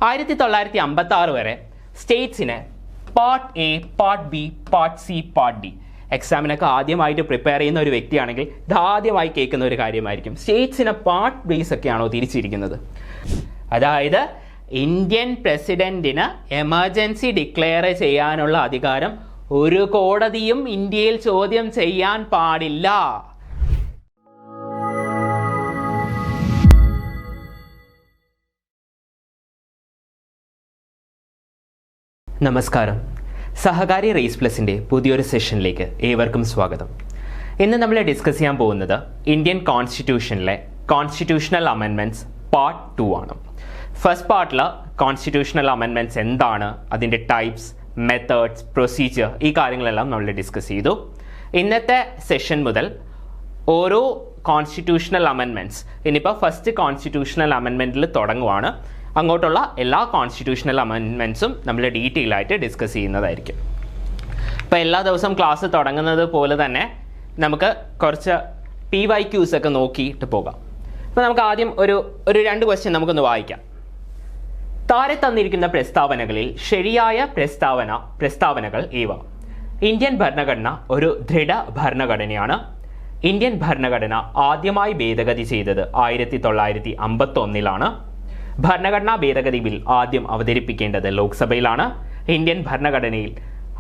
1956 വരെ സ്റ്റേറ്റ്സിന് part A, part B, part C, part D എക്സാമിനൊക്കെ ആദ്യമായിട്ട് പ്രിപ്പയർ ചെയ്യുന്ന ഒരു വ്യക്തിയാണെങ്കിൽ ഇത് ആദ്യമായി കേൾക്കുന്ന ഒരു കാര്യമായിരിക്കും. സ്റ്റേറ്റ്സിനെ പാർട്ട് ബേസ് ഒക്കെയാണോ തിരിച്ചിരിക്കുന്നത്? അതായത് ഇന്ത്യൻ പ്രസിഡന്റിന് എമർജൻസി ഡിക്ലെയർ ചെയ്യാനുള്ള അധികാരം ഒരു കോടതിയും ഇന്ത്യയിൽ ചോദ്യം ചെയ്യാൻ പാടില്ല. നമസ്കാരം. സഹകാരി റേസ് പ്ലസിൻ്റെ പുതിയൊരു സെഷനിലേക്ക് ഏവർക്കും സ്വാഗതം. ഇന്ന് നമ്മൾ ഡിസ്കസ് ചെയ്യാൻ പോകുന്നത് ഇന്ത്യൻ കോൺസ്റ്റിറ്റ്യൂഷനിലെ കോൺസ്റ്റിറ്റ്യൂഷണൽ അമെൻമെൻറ്റ്സ് പാർട്ട് 2 ആണ്. ഫസ്റ്റ് പാർട്ടിൽ കോൺസ്റ്റിറ്റ്യൂഷണൽ അമെൻമെൻറ്റ്സ് എന്താണ്, അതിൻ്റെ ടൈപ്സ്, മെത്തേഡ്സ്, പ്രൊസീജിയർ, ഈ കാര്യങ്ങളെല്ലാം നമ്മൾ ഡിസ്കസ് ചെയ്തു. ഇന്നത്തെ സെഷൻ മുതൽ ഓരോ കോൺസ്റ്റിറ്റ്യൂഷണൽ അമെൻമെൻറ്റ്സ്, ഇനിയിപ്പോൾ ഫസ്റ്റ് കോൺസ്റ്റിറ്റ്യൂഷണൽ അമെൻമെൻറ്റിൽ തുടങ്ങുവാണ്, അങ്ങോട്ടുള്ള എല്ലാ കോൺസ്റ്റിറ്റ്യൂഷണൽ അമെൻമെൻറ്റ്സും നമ്മൾ ഡീറ്റെയിൽ ആയിട്ട് ഡിസ്കസ് ചെയ്യുന്നതായിരിക്കും. അപ്പോൾ എല്ലാ ദിവസവും ക്ലാസ് തുടങ്ങുന്നത് പോലെ തന്നെ നമുക്ക് കുറച്ച് PYQs ഒക്കെ നോക്കിയിട്ട് പോകാം. അപ്പോൾ നമുക്ക് ആദ്യം ഒരു 2 ക്വസ്റ്റ്യൻ നമുക്കൊന്ന് വായിക്കാം. താഴെ തന്നിരിക്കുന്ന പ്രസ്താവനകളിൽ ശരിയായ പ്രസ്താവനകൾ ഏവ? ഇന്ത്യൻ ഭരണഘടന ഒരു ദൃഢ ഭരണഘടനയാണ്. ഇന്ത്യൻ ഭരണഘടന ആദ്യമായി ഭേദഗതി ചെയ്തത് 1951 ഭരണഘടനാ ഭേദഗതി ബിൽ ആദ്യം അവതരിപ്പിക്കേണ്ടത് ലോക്സഭയിലാണ്. ഇന്ത്യൻ ഭരണഘടനയിൽ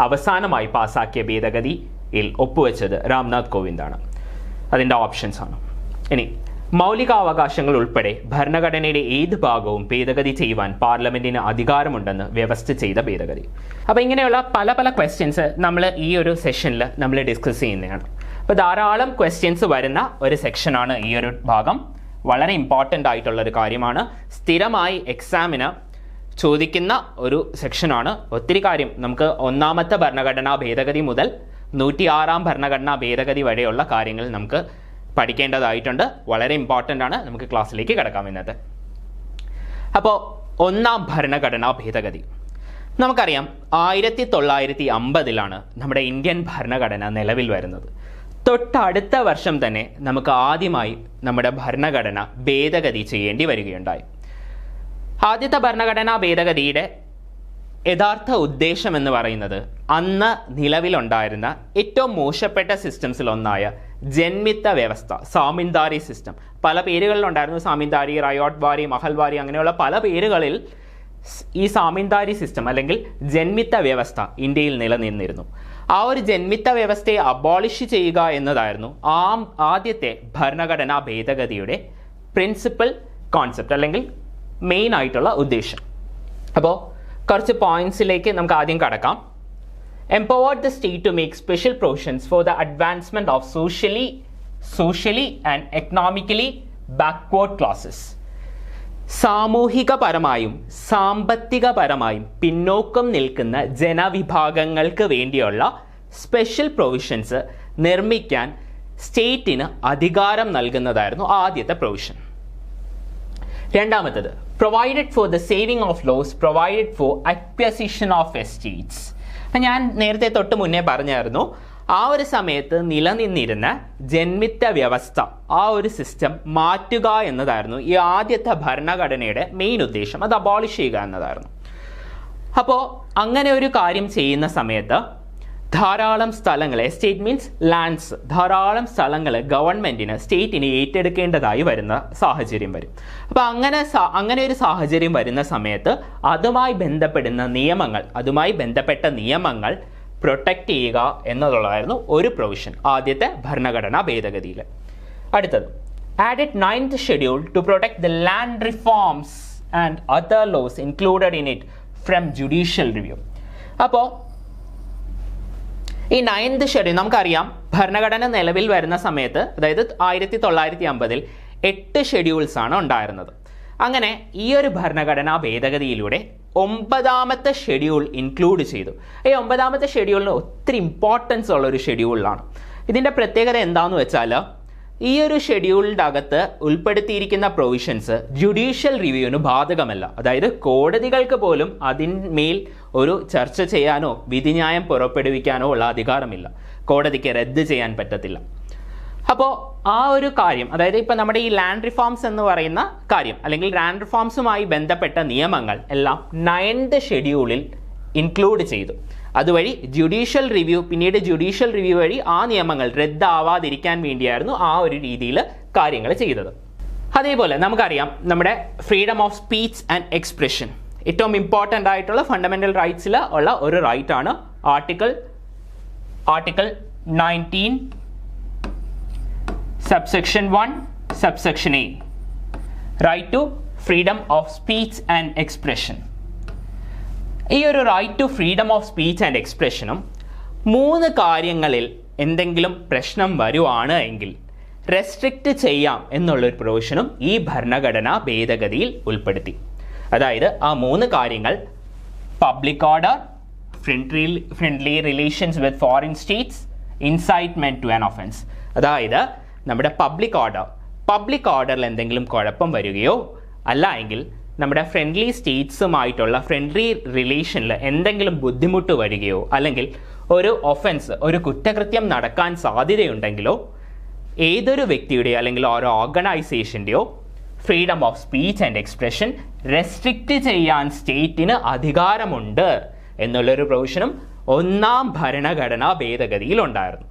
അവസാനമായി പാസാക്കിയ ഭേദഗതിയിൽ ഒപ്പുവെച്ചത് രാംനാഥ് കോവിന്ദാണ്. അതിൻ്റെ ഓപ്ഷൻസ് ആണ്. ഇനി മൗലികാവകാശങ്ങൾ ഉൾപ്പെടെ ഭരണഘടനയുടെ ഏത് ഭാഗവും ഭേദഗതി ചെയ്യുവാൻ പാർലമെന്റിന് അധികാരമുണ്ടെന്ന് വ്യവസ്ഥ ചെയ്ത ഭേദഗതി. അപ്പോൾ ഇങ്ങനെയുള്ള പല ക്വസ്റ്റ്യൻസ് നമ്മൾ ഈ ഒരു സെഷനിൽ നമ്മൾ ഡിസ്കസ് ചെയ്യുന്നതാണ്. അപ്പോൾ ധാരാളം ക്വസ്റ്റ്യൻസ് വരുന്ന ഒരു സെക്ഷനാണ് ഈ ഒരു ഭാഗം. വളരെ ഇമ്പോർട്ടൻ്റ് ആയിട്ടുള്ളൊരു കാര്യമാണ്. സ്ഥിരമായി എക്സാമിന് ചോദിക്കുന്ന ഒരു സെക്ഷനാണ്. ഒത്തിരി കാര്യം നമുക്ക് ഒന്നാമത്തെ ഭരണഘടനാ ഭേദഗതി മുതൽ 106ാം ഭരണഘടനാ ഭേദഗതി വരെയുള്ള കാര്യങ്ങൾ നമുക്ക് പഠിക്കേണ്ടതായിട്ടുണ്ട്. വളരെ ഇമ്പോർട്ടൻ്റ് ആണ്. നമുക്ക് ക്ലാസ്സിലേക്ക് കിടക്കാം ഇന്നത്തെ. അപ്പോൾ ഒന്നാം ഭരണഘടനാ ഭേദഗതി നമുക്കറിയാം 1950 നമ്മുടെ ഇന്ത്യൻ ഭരണഘടന നിലവിൽ വരുന്നത്. തൊട്ടടുത്ത വർഷം തന്നെ നമുക്ക് ആദ്യമായി നമ്മുടെ ഭരണഘടന ഭേദഗതി ചെയ്യേണ്ടി വരികയുണ്ടായി. ആദ്യത്തെ ഭരണഘടനാ ഭേദഗതിയുടെ യഥാർത്ഥ ഉദ്ദേശം എന്ന് പറയുന്നത് അന്ന് നിലവിലുണ്ടായിരുന്ന ഏറ്റവും മോശപ്പെട്ട സിസ്റ്റംസിലൊന്നായ ജന്മിത്ത വ്യവസ്ഥ, സാമിന്ദാരി സിസ്റ്റം, പല പേരുകളിലുണ്ടായിരുന്നു. സാമിന്ദാരി, റയോട്ട്വാരി, മഹൽവാരി, അങ്ങനെയുള്ള പല പേരുകളിൽ ഈ സാമിന്ദാരി സിസ്റ്റം അല്ലെങ്കിൽ ജന്മിത്ത വ്യവസ്ഥ ഇന്ത്യയിൽ നിലനിന്നിരുന്നു. ആ ഒരു ജന്മിത്ത വ്യവസ്ഥയെ അബോളിഷ് ചെയ്യുക എന്നതായിരുന്നു ആദ്യത്തെ ഭരണഘടനാ ഭേദഗതിയുടെ പ്രിൻസിപ്പൽ കോൺസെപ്റ്റ് അല്ലെങ്കിൽ മെയിൻ ആയിട്ടുള്ള ഉദ്ദേശം. അപ്പോൾ കുറച്ച് പോയിന്റ്സിലേക്ക് നമുക്ക് ആദ്യം കടക്കാം. Empowered the state to make special provisions for the advancement of socially and economically backward classes. സാമൂഹികപരമായും സാമ്പത്തികപരമായും പിന്നോക്കം നിൽക്കുന്ന ജനവിഭാഗങ്ങൾക്ക് വേണ്ടിയുള്ള സ്പെഷ്യൽ പ്രൊവിഷൻസ് നിർമ്മിക്കാൻ സ്റ്റേറ്റിന് അധികാരം നൽകുന്നതായിരുന്നു ആദ്യത്തെ പ്രൊവിഷൻ. രണ്ടാമത്തത് provided for the saving of laws provided for acquisition of estates. ഞാൻ നേരത്തെ തൊട്ട് മുന്നേ പറഞ്ഞായിരുന്നു, ആ ഒരു സമയത്ത് നിലനിന്നിരുന്ന ജന്മിത്ത വ്യവസ്ഥ, ആ ഒരു സിസ്റ്റം മാറ്റുക എന്നതായിരുന്നു ഈ ആദ്യത്തെ ഭരണഘടനയുടെ മെയിൻ ഉദ്ദേശം. അത് അബോളിഷ് ചെയ്യുക എന്നതായിരുന്നു. അപ്പോൾ അങ്ങനെ ഒരു കാര്യം ചെയ്യുന്ന സമയത്ത് ധാരാളം സ്ഥലങ്ങൾ, എസ്റ്റേറ്റ് മീൻസ് ലാൻഡ്സ്, ധാരാളം സ്ഥലങ്ങൾ ഗവൺമെൻറ്റിന്, സ്റ്റേറ്റിന് ഏറ്റെടുക്കേണ്ടതായി വരുന്ന സാഹചര്യം വരും. അപ്പോൾ അങ്ങനെ ഒരു സാഹചര്യം വരുന്ന സമയത്ത് അതുമായി ബന്ധപ്പെട്ട നിയമങ്ങൾ പ്രൊട്ടക്റ്റ് ചെയ്യുക എന്നുള്ളതായിരുന്നു ഒരു പ്രൊവിഷൻ ആദ്യത്തെ ഭരണഘടനാ ഭേദഗതിയിൽ. അടുത്തത് added 9th schedule to protect the land reforms and other laws included in it from judicial review. അപ്പോൾ ഈ 9th ഷെഡ്യൂൾ നമുക്കറിയാം, ഭരണഘടന നിലവിൽ വരുന്ന സമയത്ത്, അതായത് 1950 8 ഷെഡ്യൂൾസ് ആണ് ഉണ്ടായിരുന്നത്. അങ്ങനെ ഈ ഒരു ഭരണഘടനാ ഭേദഗതിയിലൂടെ 9ാമത്തെ ഷെഡ്യൂൾ ഇൻക്ലൂഡ് ചെയ്തു. ഈ 9ാമത്തെ ഷെഡ്യൂളിന് ഒത്തിരി ഇമ്പോർട്ടൻസ് ഉള്ള ഒരു ഷെഡ്യൂളിലാണ്. ഇതിൻ്റെ പ്രത്യേകത എന്താണെന്ന് വെച്ചാൽ, ഈ ഒരു ഷെഡ്യൂളിൻ്റെ അകത്ത് ഉൾപ്പെടുത്തിയിരിക്കുന്ന പ്രൊവിഷൻസ് ജുഡീഷ്യൽ റിവ്യൂവിന് ബാധകമല്ല. അതായത് കോടതികൾക്ക് പോലും അതിന്മേൽ ഒരു ചർച്ച ചെയ്യാനോ വിധിന്യായം പുറപ്പെടുവിക്കാനോ ഉള്ള അധികാരമില്ല. കോടതിക്ക് റദ്ദ് ചെയ്യാൻ പറ്റത്തില്ല. അപ്പോൾ ആ ഒരു കാര്യം, അതായത് ഇപ്പം നമ്മുടെ ഈ ലാൻഡ് റിഫോംസ് എന്ന് പറയുന്ന കാര്യം അല്ലെങ്കിൽ ലാൻഡ് റിഫോംസുമായി ബന്ധപ്പെട്ട നിയമങ്ങൾ എല്ലാം 9th ഷെഡ്യൂളിൽ ഇൻക്ലൂഡ് ചെയ്തു. അതുവഴി ജുഡീഷ്യൽ റിവ്യൂ, പിന്നീട് ജുഡീഷ്യൽ റിവ്യൂ വഴി ആ നിയമങ്ങൾ റദ്ദാവാതിരിക്കാൻ വേണ്ടിയായിരുന്നു ആ ഒരു രീതിയിൽ കാര്യങ്ങൾ ചെയ്തത്. അതേപോലെ നമുക്കറിയാം നമ്മുടെ freedom of speech and expression ഏറ്റവും ഇമ്പോർട്ടൻ്റ് ആയിട്ടുള്ള ഫണ്ടമെൻ്റൽ റൈറ്റ്സിൽ ഉള്ള ഒരു റൈറ്റ് ആണ് article 19 subsection 1 subsection A, right to freedom of speech and expression. ഈ ഒരു right to freedom of speech and എക്സ്പ്രഷനും 3 കാര്യങ്ങളിൽ എന്തെങ്കിലും പ്രശ്നം വരുവാണ് എങ്കിൽ റെസ്ട്രിക്റ്റ് ചെയ്യാം എന്നുള്ളൊരു പ്രൊവിഷനും ഈ ഭരണഘടനാ ഭേദഗതിയിൽ ഉൾപ്പെടുത്തി. അതായത് ആ 3 കാര്യങ്ങൾ public order, friendly relations with foreign states, incitement to an offence. അതായത് നമ്മുടെ പബ്ലിക് ഓർഡറിൽ എന്തെങ്കിലും കുഴപ്പം വരികയോ അല്ല എങ്കിൽ നമ്മുടെ ഫ്രണ്ട്ലി സ്റ്റേറ്റ്സുമായിട്ടുള്ള ഫ്രണ്ട്ലി റിലേഷനിൽ എന്തെങ്കിലും ബുദ്ധിമുട്ട് വരികയോ അല്ലെങ്കിൽ ഒരു ഒഫൻസ്, ഒരു കുറ്റകൃത്യം നടക്കാൻ സാധ്യതയുണ്ടെങ്കിലോ ഏതൊരു വ്യക്തിയുടെയോ അല്ലെങ്കിൽ ഒരു ഓർഗനൈസേഷൻ്റെയോ freedom of speech and expression restrict ചെയ്യാൻ സ്റ്റേറ്റിന് അധികാരമുണ്ട് എന്നുള്ളൊരു പ്രൊവിഷനും 1ാം ഭരണഘടനാ ഭേദഗതിയിൽ ഉണ്ടായിരുന്നു.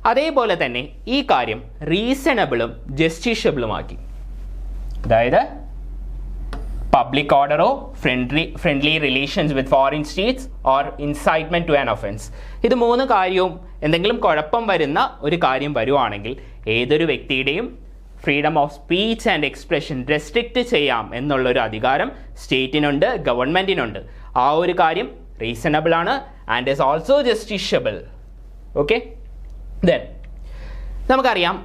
അതേപോലെ തന്നെ ഈ കാര്യം റീസണബിളും ജസ്റ്റിഷ്യബിളുമാക്കി. അതായത് പബ്ലിക് ഓർഡറോ friendly relations with foreign states or incitement to an offence, ഇത് 3 കാര്യവും എന്തെങ്കിലും കുഴപ്പം വരുന്ന ഒരു കാര്യം വരുവാണെങ്കിൽ ഏതൊരു വ്യക്തിയുടെയും freedom of speech and expression restrict ചെയ്യാം എന്നുള്ളൊരു അധികാരം സ്റ്റേറ്റിനുണ്ട്, ഗവൺമെൻറ്റിനുണ്ട്. ആ ഒരു കാര്യം റീസണബിൾ ആണ് and is also justiciable. Okay, then നമുക്കറിയാം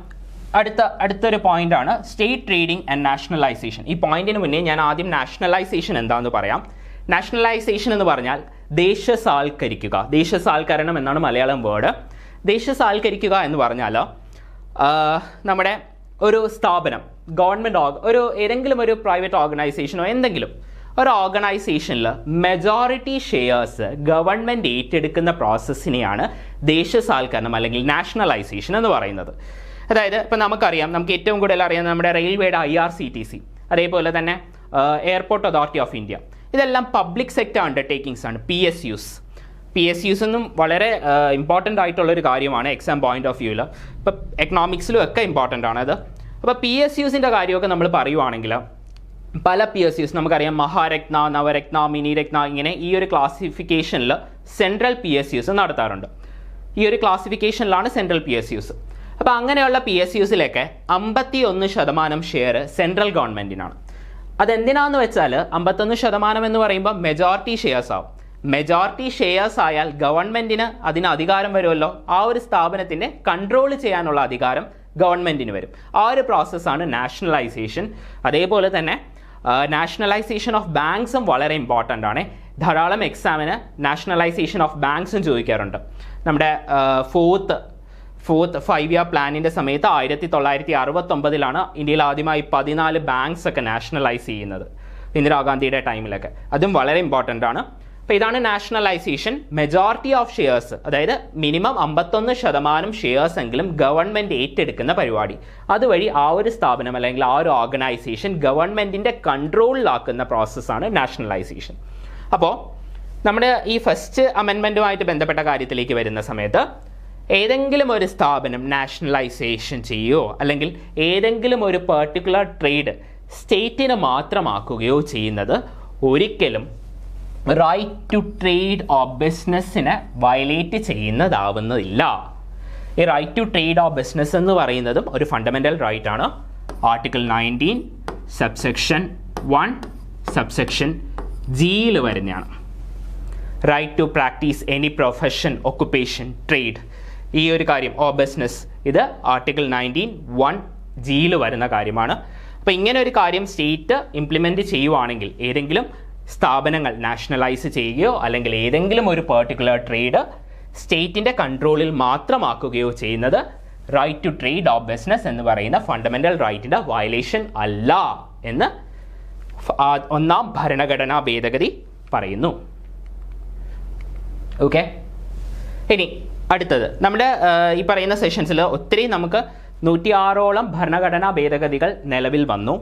അടുത്തൊരു പോയിന്റ് ആണ് സ്റ്റേറ്റ് ട്രേഡിംഗ് ആൻഡ് നാഷണലൈസേഷൻ. ഈ പോയിന്റിന് മുന്നേ ഞാൻ ആദ്യം നാഷണലൈസേഷൻ എന്താണെന്ന് പറയാം. നാഷണലൈസേഷൻ എന്ന് പറഞ്ഞാൽ ദേശസാൽക്കരണം എന്നാണ് മലയാളം വേർഡ്. ദേശസാൽക്കരിക്കുക എന്ന് പറഞ്ഞാൽ നമ്മുടെ ഒരു സ്ഥാപനം, ഗവൺമെൻറ് ഏതെങ്കിലും ഒരു പ്രൈവറ്റ് ഓർഗനൈസേഷനോ എന്തെങ്കിലും ഒരു ഓർഗനൈസേഷനിൽ മെജോറിറ്റി ഷെയർസ് ഗവൺമെൻറ് ഏറ്റെടുക്കുന്ന പ്രോസസ്സിനെയാണ് ദേശസാൽക്കരണം അല്ലെങ്കിൽ നാഷണലൈസേഷൻ എന്ന് പറയുന്നത്. അതായത് ഇപ്പം നമുക്കറിയാം, നമുക്ക് ഏറ്റവും കൂടുതൽ അറിയാം നമ്മുടെ റെയിൽവേയുടെ IRCTC, അതേപോലെ തന്നെ എയർപോർട്ട് അതോറിറ്റി ഓഫ് ഇന്ത്യ, ഇതെല്ലാം പബ്ലിക് സെക്ടർ അണ്ടർടേക്കിങ്സ് ആണ്. PSUs എന്നും വളരെ ഇമ്പോർട്ടൻ്റ് ആയിട്ടുള്ളൊരു കാര്യമാണ് എക്സാം പോയിന്റ് ഓഫ് വ്യൂവിൽ. ഇപ്പം എക്കണോമിക്സിലും ഒക്കെ ഇമ്പോർട്ടൻ്റ് ആണ് അത്. അപ്പോൾ PSUസിൻ്റെ കാര്യമൊക്കെ നമ്മൾ പറയുവാണെങ്കിൽ പല PSUs നമുക്കറിയാം, മഹാരത്ന, നവരത്ന, മിനിരത്ന, ഇങ്ങനെ ഈ ഒരു ക്ലാസിഫിക്കേഷനിൽ സെൻട്രൽ PSUs നടത്താറുണ്ട്. ഈ ഒരു ക്ലാസിഫിക്കേഷനിലാണ് സെൻട്രൽ PSUs. അപ്പോൾ അങ്ങനെയുള്ള PSUസിലൊക്കെ 51% ഷെയർ സെൻട്രൽ ഗവൺമെൻറ്റിനാണ്. അതെന്തിനാന്ന് വെച്ചാൽ 51% എന്ന് പറയുമ്പോൾ മെജോറിറ്റി ഷെയർസ് ആവും. മെജോറിറ്റി ഷെയർസ് ആയാൽ ഗവൺമെൻറ്റിന് അതിന് അധികാരം വരുമല്ലോ, ആ ഒരു സ്ഥാപനത്തിൻ്റെ കൺട്രോൾ ചെയ്യാനുള്ള അധികാരം ഗവൺമെൻറ്റിന് വരും. ആ ഒരു പ്രോസസ്സാണ് നാഷണലൈസേഷൻ. അതേപോലെ തന്നെ നാഷണലൈസേഷൻ ഓഫ് ബാങ്ക്സും വളരെ ഇമ്പോർട്ടൻ്റ് ആണ്. ധാരാളം എക്സാമിന് നാഷണലൈസേഷൻ ഓഫ് ബാങ്ക്സും ചോദിക്കാറുണ്ട്. നമ്മുടെ ഫോർത്ത് 5 ഇയർ പ്ലാനിൻ്റെ സമയത്ത് 1969 ഇന്ത്യയിൽ ആദ്യമായി 14 ബാങ്ക്സ് ഒക്കെ നാഷണലൈസ് ചെയ്യുന്നത്, ഇന്ദിരാഗാന്ധിയുടെ ടൈമിലൊക്കെ. അതും വളരെ ഇമ്പോർട്ടൻ്റ് ആണ്. അപ്പോൾ ഇതാണ് നാഷണലൈസേഷൻ. മെജോറിറ്റി ഓഫ് ഷെയർസ്, അതായത് മിനിമം 51% ഷെയർസ് എങ്കിലും ഗവൺമെൻറ് ഏറ്റെടുക്കുന്ന പരിപാടി. അതുവഴി ആ ഒരു സ്ഥാപനം അല്ലെങ്കിൽ ആ ഒരു ഓർഗനൈസേഷൻ ഗവൺമെൻറ്റിൻ്റെ കൺട്രോളിലാക്കുന്ന പ്രോസസ്സാണ് നാഷണലൈസേഷൻ. അപ്പോൾ നമ്മുടെ ഈ ഫസ്റ്റ് അമെൻമെൻറ്റുമായിട്ട് ബന്ധപ്പെട്ട കാര്യത്തിലേക്ക് വരുന്ന സമയത്ത് ഏതെങ്കിലും ഒരു സ്ഥാപനം നാഷണലൈസേഷൻ ചെയ്യുകയോ അല്ലെങ്കിൽ ഏതെങ്കിലും ഒരു പെർട്ടിക്കുലർ ട്രേഡ് സ്റ്റേറ്റിന് മാത്രമാക്കുകയോ ചെയ്യുന്നത് ഒരിക്കലും റൈറ്റ് ടു ട്രേഡ് ഓർ ബിസിനസ്സിനെ വയലേറ്റ് ചെയ്യുന്നതാവുന്നതില്ല. ഈ right to trade or business എന്ന് പറയുന്നതും ഒരു ഫണ്ടമെൻ്റൽ റൈറ്റ് ആണ്. ആർട്ടിക്കിൾ 19 സബ്സെക്ഷൻ 1 സബ്സെക്ഷൻ ജിയിൽ വരുന്നതാണ്. Right to practice any profession, occupation, trade, ഈ ഒരു കാര്യം ഓർ ബിസിനസ്, ഇത് ആർട്ടിക്കിൾ 19(1) ജിയിൽ വരുന്ന കാര്യമാണ്. അപ്പോൾ ഇങ്ങനെ ഒരു കാര്യം സ്റ്റേറ്റ് ഇംപ്ലിമെൻറ്റ് ചെയ്യുവാണെങ്കിൽ ഏതെങ്കിലും സ്ഥാപനങ്ങൾ നാഷണലൈസ് ചെയ്യുകയോ അല്ലെങ്കിൽ ഏതെങ്കിലും ഒരു പെർട്ടിക്കുലർ ട്രേഡ് സ്റ്റേറ്റിൻ്റെ കൺട്രോളിൽ മാത്രമാക്കുകയോ ചെയ്യുന്നത് right to trade or business എന്ന് പറയുന്ന ഫണ്ടമെൻ്റൽ റൈറ്റിൻ്റെ വയലേഷൻ അല്ല എന്ന് 1ാം ഭരണഘടനാ ഭേദഗതി പറയുന്നു. ഓക്കെ, ഇനി അടുത്തത് നമ്മുടെ ഈ പറയുന്ന സെഷൻസിൽ ഒത്തിരി നമുക്ക് 106ഓളം ഭരണഘടനാ ഭേദഗതികൾ നിലവിൽ വന്നു.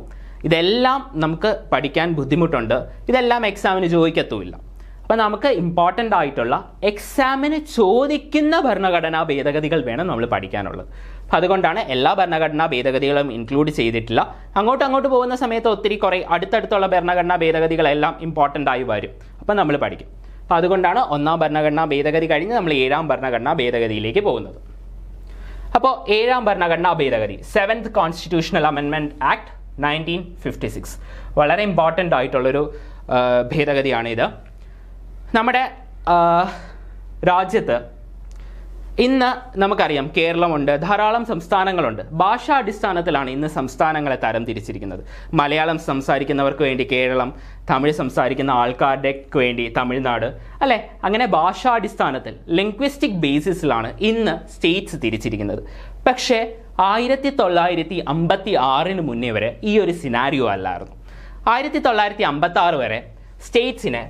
ഇതെല്ലാം നമുക്ക് പഠിക്കാൻ ബുദ്ധിമുട്ടുണ്ട്, ഇതെല്ലാം എക്സാമിന് ചോദിക്കത്തുമില്ല. അപ്പം നമുക്ക് ഇമ്പോർട്ടൻ്റ് ആയിട്ടുള്ള എക്സാമിന് ചോദിക്കുന്ന ഭരണഘടനാ ഭേദഗതികൾ വേണം നമ്മൾ പഠിക്കാനുള്ളത്. അപ്പം അതുകൊണ്ടാണ് എല്ലാ ഭരണഘടനാ ഭേദഗതികളും ഇൻക്ലൂഡ് ചെയ്തിട്ടില്ല. അങ്ങോട്ട് പോകുന്ന സമയത്ത് ഒത്തിരി കുറേ അടുത്തടുത്തുള്ള ഭരണഘടനാ ഭേദഗതികളെല്ലാം ഇമ്പോർട്ടൻ്റ് ആയി വരും. അപ്പം നമ്മൾ പഠിക്കും. അപ്പം അതുകൊണ്ടാണ് 1ാം ഭരണഘടനാ ഭേദഗതി കഴിഞ്ഞ് നമ്മൾ 7ാം ഭരണഘടനാ ഭേദഗതിയിലേക്ക് പോകുന്നത്. അപ്പോൾ 7ാം ഭരണഘടനാ ഭേദഗതി 7th കോൺസ്റ്റിറ്റ്യൂഷണൽ അമെൻമെൻറ്റ് ആക്ട് 1956 വളരെ ഇമ്പോർട്ടൻ്റ് ആയിട്ടുള്ളൊരു ഭേദഗതിയാണിത്. നമ്മുടെ രാജ്യത്ത് ഇന്ന് നമുക്കറിയാം കേരളമുണ്ട്, ധാരാളം സംസ്ഥാനങ്ങളുണ്ട്. ഭാഷാടിസ്ഥാനത്തിലാണ് ഇന്ന് സംസ്ഥാനങ്ങളെ തരം തിരിച്ചിരിക്കുന്നത്. മലയാളം സംസാരിക്കുന്നവർക്ക് വേണ്ടി കേരളം, തമിഴ് സംസാരിക്കുന്ന ആൾക്കാരുടെ വേണ്ടി തമിഴ്നാട്, അല്ലേ? അങ്ങനെ ഭാഷാടിസ്ഥാനത്തിൽ ലിംഗ്വിസ്റ്റിക് ബേസിസിലാണ് ഇന്ന് സ്റ്റേറ്റ്സ് തിരിച്ചിരിക്കുന്നത്. പക്ഷേ 1956 മുന്നേ വരെ ഈ ഒരു സിനാരിയോ അല്ലായിരുന്നു. 1956 വരെ സ്റ്റേറ്റ്സിനെ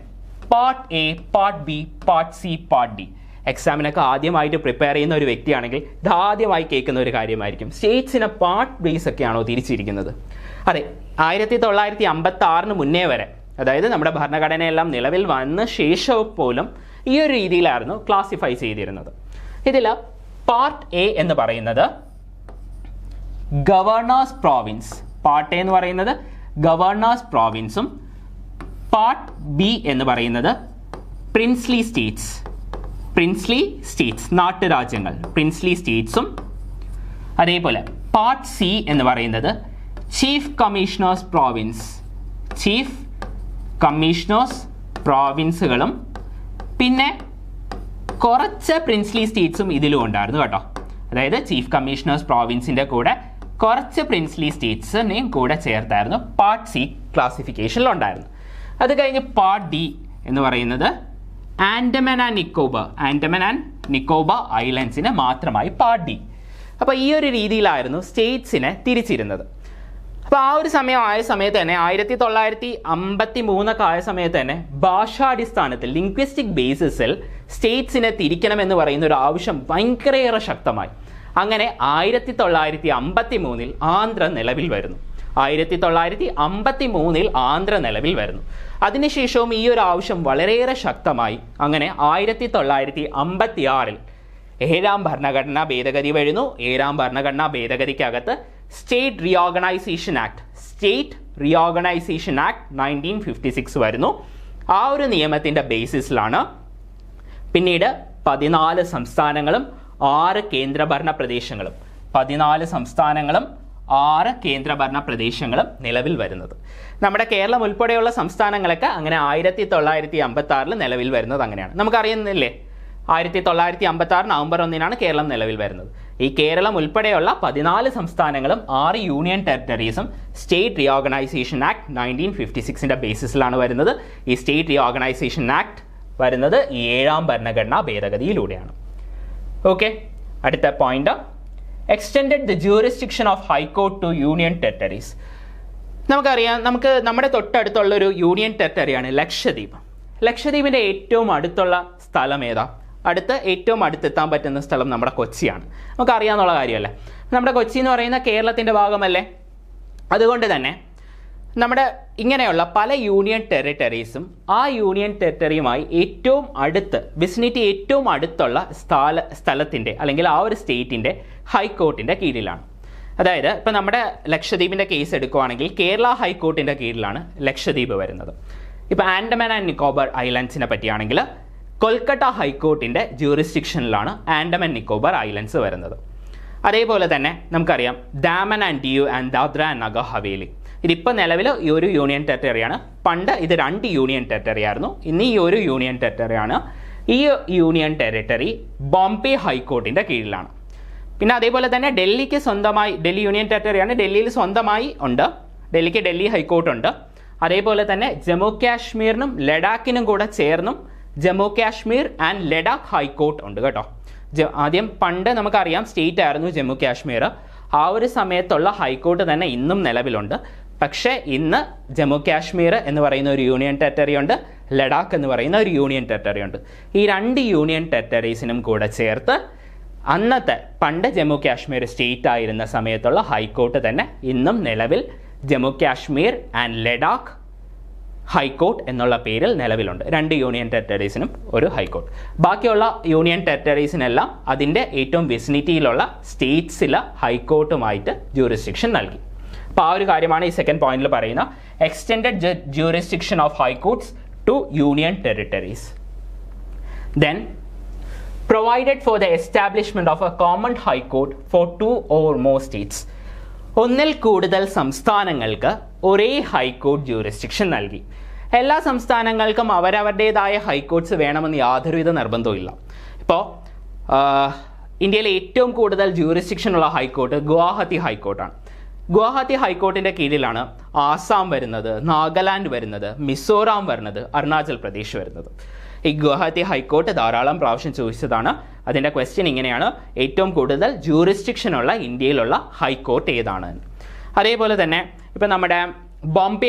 part A, part B, part C, part D. എക്സാമിനൊക്കെ ആദ്യമായിട്ട് പ്രിപ്പയർ ചെയ്യുന്ന ഒരു വ്യക്തിയാണെങ്കിൽ ഇത് ആദ്യമായി കേൾക്കുന്ന ഒരു കാര്യമായിരിക്കും. സ്റ്റേറ്റ്സിനെ പാർട്ട് ബേസ് ഒക്കെയാണോ തിരിച്ചിരിക്കുന്നത്? അതെ, 1956 മുന്നേ വരെ, അതായത് നമ്മുടെ ഭരണഘടനയെല്ലാം നിലവിൽ വന്ന ശേഷവും പോലും ഈ ഒരു രീതിയിലായിരുന്നു ക്ലാസിഫൈ ചെയ്തിരുന്നത്. ഇതിൽ പാർട്ട് എ എന്ന് പറയുന്നത് ഗവർണേഴ്സ് പ്രോവിൻസ്, പാർട്ട് എ എന്ന് പറയുന്നത് ഗവർണേഴ്സ് പ്രോവിൻസും പാർട്ട് ബി എന്ന് പറയുന്നത് പ്രിൻസ്ലി സ്റ്റേറ്റ്സ് നാട്ടുരാജ്യങ്ങൾ, പ്രിൻസ്ലി സ്റ്റേറ്റ്സും, അതേപോലെ പാർട്ട് സി എന്ന് പറയുന്നത് ചീഫ് കമ്മീഷണേഴ്സ് പ്രോവിൻസുകളും പിന്നെ കുറച്ച് പ്രിൻസ്ലി സ്റ്റേറ്റ്സും ഇതിലും ഉണ്ടായിരുന്നു കേട്ടോ. അതായത് ചീഫ് കമ്മീഷണേഴ്സ് പ്രോവിൻസിൻ്റെ കൂടെ കുറച്ച് പ്രിൻസ്ലി സ്റ്റേറ്റ്സിനെയും കൂടെ ചേർത്തായിരുന്നു പാർട്ട് സി ക്ലാസിഫിക്കേഷനിലുണ്ടായിരുന്നു. അത് കഴിഞ്ഞ് പാർട്ട് ഡി എന്ന് പറയുന്നത് ആൻഡമാൻ ആൻഡ് നിക്കോബാർ ഐലൻഡ്സിന് മാത്രമായി പാർട്ട് ഡി. അപ്പോൾ ഈ ഒരു രീതിയിലായിരുന്നു സ്റ്റേറ്റ്സിനെ തിരിച്ചിരുന്നത്. അപ്പോൾ ആ ഒരു സമയത്ത് തന്നെ 1953 ആയ സമയത്ത് തന്നെ ഭാഷാടിസ്ഥാനത്തിൽ ലിംഗ്വിസ്റ്റിക് ബേസിസിൽ സ്റ്റേറ്റ്സിനെ തിരിക്കണമെന്ന് പറയുന്ന ഒരു ആവശ്യം ഭയങ്കരയേറെ ശക്തമായി. അങ്ങനെ 1953 ആന്ധ്ര നിലവിൽ വരുന്നു. 1953 ആന്ധ്ര നിലവിൽ വരുന്നു. അതിനുശേഷവും ഈ ഒരു ആവശ്യം വളരെയേറെ ശക്തമായി. അങ്ങനെ 1956 7ാം ഭരണഘടനാ ഭേദഗതി വരുന്നു. 7ാം ഭരണഘടനാ ഭേദഗതിക്കകത്ത് സ്റ്റേറ്റ് റീഓർഗനൈസേഷൻ ആക്ട് 1956 വരുന്നു. ആ ഒരു നിയമത്തിൻ്റെ ബേസിസിലാണ് പിന്നീട് 14 സംസ്ഥാനങ്ങളും 6 കേന്ദ്രഭരണ പ്രദേശങ്ങളും 14 സംസ്ഥാനങ്ങളും 6 കേന്ദ്രഭരണ പ്രദേശങ്ങളും നിലവിൽ വരുന്നത്. നമ്മുടെ കേരളം ഉൾപ്പെടെയുള്ള സംസ്ഥാനങ്ങളൊക്കെ അങ്ങനെ 1956 നിലവിൽ വരുന്നത് അങ്ങനെയാണ്. നമുക്കറിയുന്നില്ലേ, 1956 നവംബർ 1 കേരളം നിലവിൽ വരുന്നത്. ഈ കേരളം ഉൾപ്പെടെയുള്ള 14 സംസ്ഥാനങ്ങളും 6 യൂണിയൻ ടെറിട്ടറീസും സ്റ്റേറ്റ് റീഓർഗനൈസേഷൻ ആക്ട് 1956 ബേസിസിലാണ് വരുന്നത്. ഈ സ്റ്റേറ്റ് റീഓർഗനൈസേഷൻ ആക്ട് വരുന്നത് ഈ 7ാം ഭരണഘടനാ ഭേദഗതിയിലൂടെയാണ്. ഓക്കെ, അടുത്ത point, extended the jurisdiction of high court to union territories. നമുക്കറിയാം, നമ്മുടെ തൊട്ടടുത്തുള്ളൊരു യൂണിയൻ ടെറിട്ടറിയാണ് ലക്ഷദ്വീപ്. ലക്ഷദ്വീപിൻ്റെ ഏറ്റവും അടുത്തുള്ള സ്ഥലം ഏതാ? ഏറ്റവും അടുത്തെത്താൻ പറ്റുന്ന സ്ഥലം നമ്മുടെ കൊച്ചിയാണ്. നമുക്കറിയാവുന്ന കാര്യമല്ലേ. നമ്മുടെ കൊച്ചി എന്ന് പറയുന്ന കേരളത്തിൻ്റെ ഭാഗമല്ലേ. അതുകൊണ്ട് തന്നെ നമ്മുടെ ഇങ്ങനെയുള്ള പല യൂണിയൻ ടെറിട്ടറീസും ആ യൂണിയൻ ടെറിട്ടറിയുമായി ഏറ്റവും അടുത്തുള്ള സ്ഥലത്തിൻ്റെ അല്ലെങ്കിൽ ആ ഒരു സ്റ്റേറ്റിൻ്റെ ഹൈക്കോർട്ടിൻ്റെ കീഴിലാണ്. അതായത് ഇപ്പോൾ നമ്മുടെ ലക്ഷദ്വീപിൻ്റെ കേസ് എടുക്കുകയാണെങ്കിൽ കേരള ഹൈക്കോർട്ടിൻ്റെ കീഴിലാണ് ലക്ഷദ്വീപ് വരുന്നത്. ഇപ്പോൾ ആൻഡമാൻ ആൻഡ് നിക്കോബാർ ഐലൻഡ്സിനെ പറ്റിയാണെങ്കിൽ കൊൽക്കത്ത ഹൈക്കോർട്ടിൻ്റെ ജൂറിസ്ഡിക്ഷനിലാണ് ആൻഡമാൻ നിക്കോബാർ ഐലൻഡ്സ് വരുന്നത്. അതേപോലെ തന്നെ നമുക്കറിയാം Daman and Diu and Dadra and Nagar Haveli, ഇതിപ്പോൾ നിലവിൽ ഈ ഒരു യൂണിയൻ ടെറിട്ടറിയാണ്. പണ്ട് ഇത് 2 യൂണിയൻ ടെറിട്ടറി ആയിരുന്നു. ഇന്ന് ഈ ഒരു യൂണിയൻ ടെറിട്ടറിയാണ്. ഈ യൂണിയൻ ടെറിട്ടറി ബോംബെ ഹൈക്കോർട്ടിൻ്റെ കീഴിലാണ്. പിന്നെ അതേപോലെ തന്നെ ഡൽഹി യൂണിയൻ ടെറിട്ടറിയാണ്. ഡൽഹിയിൽ സ്വന്തമായി ഉണ്ട്, ഡൽഹിക്ക് ഡൽഹി ഹൈക്കോർട്ട് ഉണ്ട്. അതേപോലെ തന്നെ ജമ്മു കാശ്മീരിനും ലഡാക്കിനും കൂടെ ചേർന്നും ജമ്മു കാശ്മീർ ആൻഡ് ലഡാക്ക് ഹൈക്കോർട്ട് ഉണ്ട് കേട്ടോ. ആദ്യം പണ്ട് നമുക്കറിയാം സ്റ്റേറ്റ് ആയിരുന്നു ജമ്മു കാശ്മീർ. ആ ഒരു സമയത്തുള്ള ഹൈക്കോർട്ട് തന്നെ ഇന്നും നിലവിലുണ്ട്. പക്ഷേ ഇന്ന് ജമ്മു കാശ്മീർ എന്ന് പറയുന്ന ഒരു യൂണിയൻ ടെറിട്ടറി ഉണ്ട്, ലഡാക്ക് എന്ന് പറയുന്ന ഒരു യൂണിയൻ ടെറിട്ടറി ഉണ്ട്. ഈ 2 യൂണിയൻ ടെറിട്ടറീസിനും കൂടെ ചേർത്ത് അന്നത്തെ പണ്ട് ജമ്മു കാശ്മീർ സ്റ്റേറ്റ് ആയിരുന്ന സമയത്തുള്ള ഹൈക്കോർട്ട് തന്നെ ഇന്നും നിലവിൽ ജമ്മു കാശ്മീർ ആൻഡ് ലഡാക്ക് ഹൈക്കോർട്ട് എന്നുള്ള പേരിൽ നിലവിലുണ്ട്. 2 യൂണിയൻ ടെറിട്ടറീസിനും ഒരു ഹൈക്കോർട്ട്. ബാക്കിയുള്ള യൂണിയൻ ടെറിട്ടറീസിനെല്ലാം അതിൻ്റെ ഏറ്റവും വിസിനിറ്റിയിലുള്ള സ്റ്റേറ്റ്സിലെ ഹൈക്കോർട്ടുമായിട്ട് ജൂറിസ്ഡിക്ഷൻ നൽകി. അപ്പോൾ ആ ഒരു കാര്യമാണ് ഈ സെക്കൻഡ് പോയിന്റിൽ പറയുന്ന extended jurisdiction of high courts to union territories. Then provided for the establishment of a common high court for 2 or more states. ഒന്നിൽ കൂടുതൽ സംസ്ഥാനങ്ങൾക്ക് ഒരേ ഹൈക്കോർട്ട് ജൂറിസ്ഡിക്ഷൻ നൽകി. എല്ലാ സംസ്ഥാനങ്ങൾക്കും അവരവരുടേതായ ഹൈക്കോർട്ട്സ് വേണമെന്ന് യാതൊരുവിധ നിർബന്ധവുമില്ല. ഇപ്പോൾ ഇന്ത്യയിലെ ഏറ്റവും കൂടുതൽ ജൂറിസ്ഡിക്ഷൻ ഉള്ള ഹൈക്കോർട്ട് ഗുവാഹത്തി ഹൈക്കോർട്ടാണ്. ഗുവാഹത്തി ഹൈക്കോർട്ടിൻ്റെ കീഴിലാണ് ആസാം വരുന്നത്, നാഗാലാൻഡ് വരുന്നത്, മിസോറാം വരുന്നത്, അരുണാചൽ പ്രദേശ് വരുന്നത്. ഈ ഗുവാഹത്തി ഹൈക്കോർട്ട് ധാരാളം പ്രാവശ്യം ചോദിച്ചതാണ്. അതിൻ്റെ ക്വസ്റ്റ്യൻ ഇങ്ങനെയാണ്: ഏറ്റവും കൂടുതൽ ജൂറിസ്ഡിക്ഷൻ ഉള്ള ഇന്ത്യയിലുള്ള ഹൈക്കോർട്ട് ഏതാണ്? അതേപോലെ തന്നെ ഇപ്പം നമ്മുടെ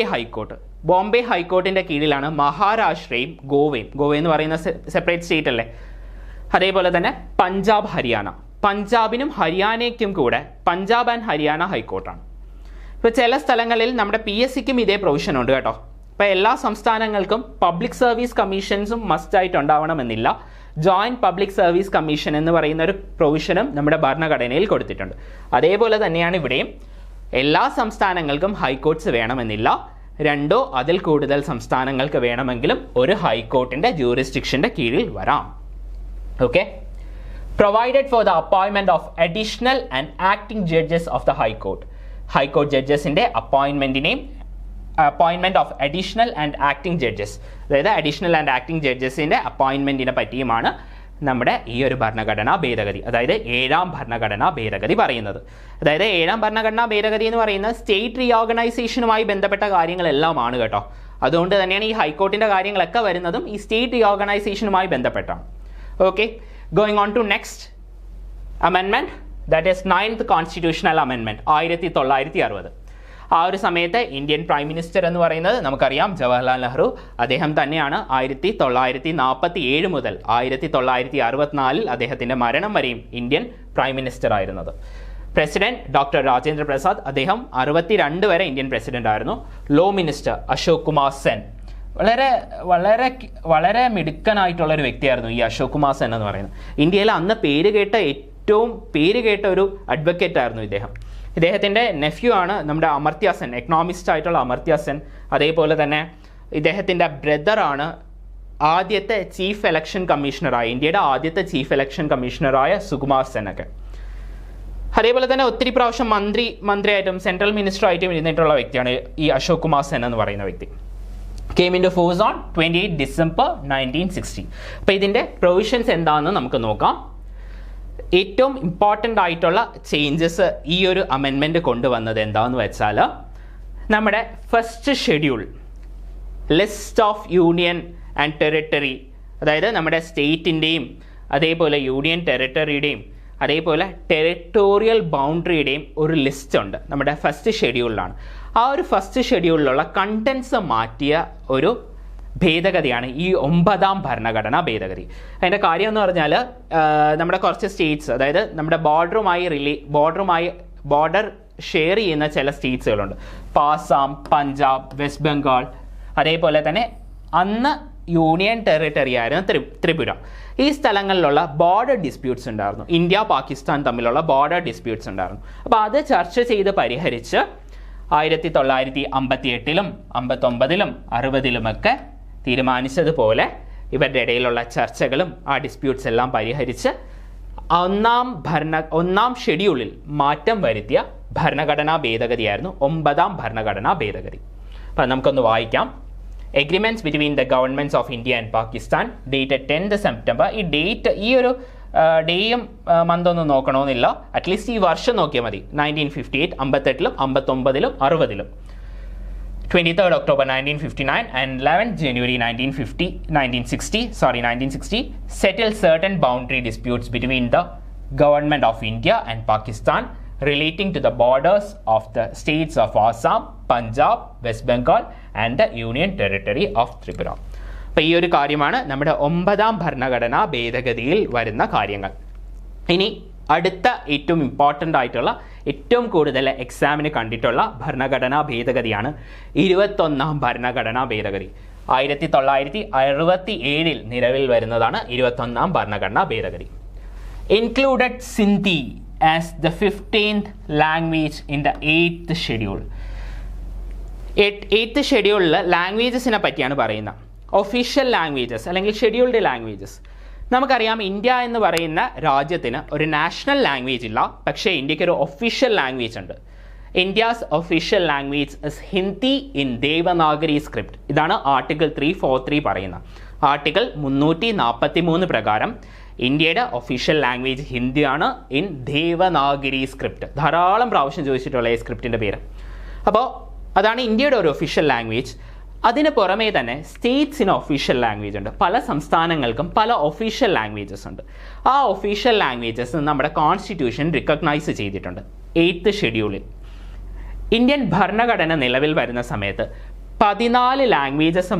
ബോംബെ ഹൈക്കോർട്ടിൻ്റെ കീഴിലാണ് മഹാരാഷ്ട്രയും ഗോവയും. ഗോവ എന്ന് പറയുന്ന സെപ്പറേറ്റ് സ്റ്റേറ്റ് അല്ലേ. അതേപോലെ തന്നെ പഞ്ചാബിനും ഹരിയാനയ്ക്കും കൂടെ പഞ്ചാബ് ആൻഡ് ഹരിയാന ഹൈക്കോർട്ടാണ്. ഇപ്പോൾ ചില സ്ഥലങ്ങളിൽ നമ്മുടെ PSCക്കും ഇതേ പ്രൊവിഷൻ ഉണ്ട് കേട്ടോ. ഇപ്പോൾ എല്ലാ സംസ്ഥാനങ്ങൾക്കും പബ്ലിക് സർവീസ് കമ്മീഷൻസും മസ്റ്റായിട്ട് ഉണ്ടാവണമെന്നില്ല. ജോയിൻറ്റ് പബ്ലിക് സർവീസ് കമ്മീഷൻ എന്ന് പറയുന്ന ഒരു പ്രൊവിഷനും നമ്മുടെ ഭരണഘടനയിൽ കൊടുത്തിട്ടുണ്ട്. അതേപോലെ തന്നെയാണ് ഇവിടെയും. എല്ലാ സംസ്ഥാനങ്ങൾക്കും ഹൈക്കോർട്ട്സ് വേണമെന്നില്ല. 2 അതിൽ കൂടുതൽ സംസ്ഥാനങ്ങൾക്ക് വേണമെങ്കിലും ഒരു ഹൈക്കോർട്ടിൻ്റെ ജൂറിസ്ഡിക്ഷൻ്റെ കീഴിൽ വരാം. Okay. Provided for the appointment of additional and acting judges of the High Court. High court ജഡ്ജസിൻ്റെ appointment of additional and acting judges, അതായത് അഡീഷണൽ ആൻഡ് ആക്ടിംഗ് ജഡ്ജസിൻ്റെ അപ്പോയിൻമെൻറ്റിനെ പറ്റിയുമാണ് നമ്മുടെ ഈ ഒരു ഭരണഘടനാ ഭേദഗതി, അതായത് 7ാം ഭരണഘടനാ ഭേദഗതി പറയുന്നത്. അതായത് 7ാം ഭരണഘടനാ ഭേദഗതി എന്ന് പറയുന്നത് സ്റ്റേറ്റ് റീഓർഗനൈസേഷനുമായി ബന്ധപ്പെട്ട കാര്യങ്ങളെല്ലാമാണ് കേട്ടോ. അതുകൊണ്ട് തന്നെയാണ് ഈ ഹൈക്കോർട്ടിൻ്റെ കാര്യങ്ങളൊക്കെ വരുന്നതും ഈ സ്റ്റേറ്റ് റീഓർഗനൈസേഷനുമായി ബന്ധപ്പെട്ടാണ്. Okay. Going on to next amendment, that is 9th constitutional amendment 1960. ആ ഒരു സമയത്ത് ഇന്ത്യൻ പ്രൈം മിനിസ്റ്റർ എന്ന് പറയുന്നത് നമുക്കറിയാം ജവഹർലാൽ നെഹ്റു. അദ്ദേഹം തന്നെയാണ് 1947 മുതൽ 1964 അദ്ദേഹത്തിൻ്റെ മരണം വരെയും ഇന്ത്യൻ പ്രൈം മിനിസ്റ്റർ ആയിരുന്നത്. പ്രസിഡന്റ് ഡോക്ടർ രാജേന്ദ്ര പ്രസാദ്, അദ്ദേഹം 62 വരെ ഇന്ത്യൻ പ്രസിഡന്റ് ആയിരുന്നു. ലോ മിനിസ്റ്റർ അശോക് കുമാർ സെൻ, വളരെ വളരെ വളരെ മിടുക്കനായിട്ടുള്ളൊരു വ്യക്തിയായിരുന്നു ഈ അശോക് കുമാർ സെൻ എന്ന് പറയുന്നത്. ഇന്ത്യയിൽ അന്ന് ഏറ്റവും പേര് കേട്ട ഒരു അഡ്വക്കേറ്റ് ആയിരുന്നു ഇദ്ദേഹം. ഇദ്ദേഹത്തിൻ്റെ നെഫ്യൂ ആണ് നമ്മുടെ അമർത്യ സെൻ, എക്കണോമിസ്റ്റ് ആയിട്ടുള്ള അമർത്യ സെൻ. അതേപോലെ തന്നെ ഇദ്ദേഹത്തിൻ്റെ ബ്രദറാണ് ആദ്യത്തെ ചീഫ് ഇലക്ഷൻ കമ്മീഷണറായ, ഇന്ത്യയുടെ ആദ്യത്തെ ചീഫ് ഇലക്ഷൻ കമ്മീഷണറായ സുകുമാർ സെൻ ഒക്കെ. അതേപോലെ തന്നെ ഒത്തിരി പ്രാവശ്യം മന്ത്രിയായിട്ടും സെൻട്രൽ മിനിസ്റ്ററായിട്ടും ഇരുന്നിട്ടുള്ള വ്യക്തിയാണ് ഈ അശോക് കുമാർ സെൻ എന്ന് പറയുന്ന വ്യക്തി. came into force on 28 December 1960. അപ്പോൾ ഇതിൻ്റെ പ്രൊവിഷൻസ് എന്താണെന്ന് നമുക്ക് നോക്കാം. ഏറ്റവും ഇമ്പോർട്ടൻ്റ് ആയിട്ടുള്ള ചേഞ്ചസ് ഈ ഒരു അമെൻമെൻറ്റ് കൊണ്ടുവന്നത് എന്താണെന്ന് വെച്ചാൽ, നമ്മുടെ first schedule list of union and territory, അതായത് നമ്മുടെ സ്റ്റേറ്റിൻ്റെയും അതേപോലെ യൂണിയൻ ടെറിട്ടറിയുടെയും അതേപോലെ ടെറിട്ടോറിയൽ ബൗണ്ടറിയുടെയും ഒരു ലിസ്റ്റ് ഉണ്ട് നമ്മുടെ ഫസ്റ്റ് ഷെഡ്യൂളിലാണ്. ആ ഒരു ഫസ്റ്റ് ഷെഡ്യൂളിലുള്ള കണ്ടൻസ് മാറ്റിയ ഒരു ഭേദഗതിയാണ് ഈ 9ാം ഭരണഘടനാ ഭേദഗതി. അതിൻ്റെ കാര്യം എന്ന് പറഞ്ഞാൽ, നമ്മുടെ കുറച്ച് സ്റ്റേറ്റ്സ്, അതായത് നമ്മുടെ ബോർഡർ ഷെയർ ചെയ്യുന്ന ചില സ്റ്റേറ്റ്സുകളുണ്ട്. ആസാം, പഞ്ചാബ്, വെസ്റ്റ് ബംഗാൾ, അതേപോലെ തന്നെ അന്ന് യൂണിയൻ ടെറിട്ടറി ആയിരുന്ന ത്രിപുര. ഈ സ്ഥലങ്ങളിലുള്ള ബോർഡർ ഡിസ്പ്യൂട്ട്സ് ഉണ്ടായിരുന്നു, ഇന്ത്യ പാകിസ്ഥാൻ തമ്മിലുള്ള ബോർഡർ ഡിസ്പ്യൂട്ട്സ് ഉണ്ടായിരുന്നു. അപ്പോൾ അത് ചർച്ച ചെയ്ത് പരിഹരിച്ച് 1958-ലും 59-ലും 60-ലുമൊക്കെ തീരുമാനിച്ചതുപോലെ ഇവരുടെ ഇടയിലുള്ള ചർച്ചകളും ആ ഡിസ്പ്യൂട്ട്സ് എല്ലാം പരിഹരിച്ച് ഒന്നാം ഷെഡ്യൂളിൽ മാറ്റം വരുത്തിയ ഭരണഘടനാ ഭേദഗതിയായിരുന്നു 9ാം ഭരണഘടനാ ഭേദഗതി. അപ്പം നമുക്കൊന്ന് വായിക്കാം. Agreements between the governments of India and Pakistan dated 10th September. ഈ ഒരു ഡേയും മന്തൊന്നും നോക്കണമെന്നില്ല, അറ്റ്ലീസ്റ്റ് ഈ വർഷം നോക്കിയാൽ മതി. 1958, 58-ലും 59-ലും 60-ലും. 23rd October 1959 and 11th January 1960 settled certain boundary disputes between the government of India and Pakistan relating to the borders of the states of Assam, Punjab, West Bengal and the Union Territory of Tripura. അപ്പോൾ ഈ ഒരു കാര്യമാണ് നമ്മുടെ 9ാം ഭരണഘടനാ ഭേദഗതിയിൽ വരുന്ന കാര്യങ്ങൾ. ഇനി അടുത്ത ഏറ്റവും ഇമ്പോർട്ടൻ്റ് ആയിട്ടുള്ള ഏറ്റവും കൂടുതൽ എക്സാമിന് കണ്ടിട്ടുള്ള ഭരണഘടനാ ഭേദഗതിയാണ് 21ാം ഭരണഘടനാ ഭേദഗതി. 1967 നിലവിൽ വരുന്നതാണ് 21ാം ഭരണഘടനാ ഭേദഗതി. Included Sindhi as the 15th language in the 8th schedule. 8th ഷെഡ്യൂളിൽ ലാംഗ്വേജസിനെ പറ്റിയാണ് പറയുന്നത്. ഒഫീഷ്യൽ ലാംഗ്വേജസ് അല്ലെങ്കിൽ ഷെഡ്യൂൾഡ് ലാംഗ്വേജസ്. നമുക്കറിയാം ഇന്ത്യ എന്ന് പറയുന്ന രാജ്യത്തിന് ഒരു നാഷണൽ ലാംഗ്വേജ് ഇല്ല, പക്ഷേ ഇന്ത്യക്ക് ഒരു ഒഫീഷ്യൽ ലാംഗ്വേജ് ഉണ്ട്. India's official language is Hindi in Devanagari script. ഇതാണ് ആർട്ടിക്കിൾ 343 പറയുന്നത്. ആർട്ടിക്കിൾ 343 പ്രകാരം ഇന്ത്യയുടെ ഒഫീഷ്യൽ ലാംഗ്വേജ് ഹിന്ദിയാണ് ഇൻ ദേവനാഗരി സ്ക്രിപ്റ്റ്. ധാരാളം പ്രാവശ്യം ചോദിച്ചിട്ടുള്ള ഈ സ്ക്രിപ്റ്റിൻ്റെ പേര്. അപ്പോൾ അതാണ് ഇന്ത്യയുടെ ഒരു ഒഫീഷ്യൽ ലാംഗ്വേജ്. അതിന് പുറമേ തന്നെ സ്റ്റേറ്റ്സിന് ഒഫീഷ്യൽ ലാംഗ്വേജ് ഉണ്ട്. പല സംസ്ഥാനങ്ങൾക്കും പല ഒഫീഷ്യൽ ലാംഗ്വേജസ് ഉണ്ട്. ആ ഒഫീഷ്യൽ ലാംഗ്വേജസ് നമ്മുടെ കോൺസ്റ്റിറ്റ്യൂഷൻ റിക്കഗ്നൈസ് ചെയ്തിട്ടുണ്ട് 8th ഷെഡ്യൂളിൽ. ഇന്ത്യൻ ഭരണഘടന നിലവിൽ വരുന്ന സമയത്ത് 14 ലാംഗ്വേജസ്